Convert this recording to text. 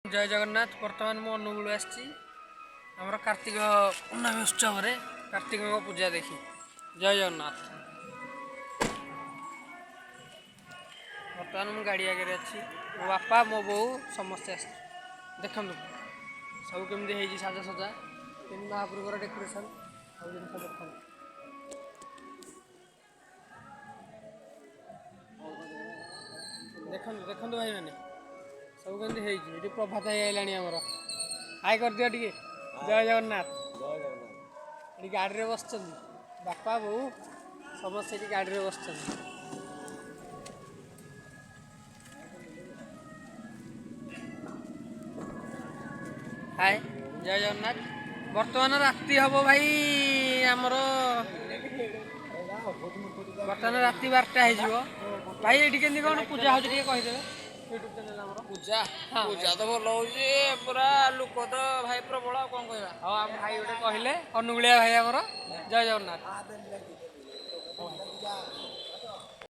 जय जगन्नाथ। बर्तमान मु अनुगुल आमर कार्तिक पूर्णमी उत्सव कार्तिक पूजा देखी। जय जगन्नाथ। बर्तमान मु गाड़ी आगे अच्छी मो बापा मो बो समस्ते आस देखु सब केमी साजसजा महाप्रभुर डेकोरेशन सब जिन देख देखु देखु भाई मैंने सब केमी प्रभात आईलाणी आमर हाई कर दियो टे। जय जगन्नाथ। ये गाड़ी में बस बापा बो समस्त गाड़ी में बस हाय जय जगन्नाथ। बर्तमान राति हम भाई आमर बर्तमान राति 12टा हो भाई। ये केमती कौन पूजा हो कहीदेवे यूट्यूब चैनल आमर पूजा पूजा तो भल हो पूरा लोक तो भाई प्रबल कौन कह हाँ आम भाई गोटे कहले अनुगुलिया भाई आमर। जय जगन्नाथ।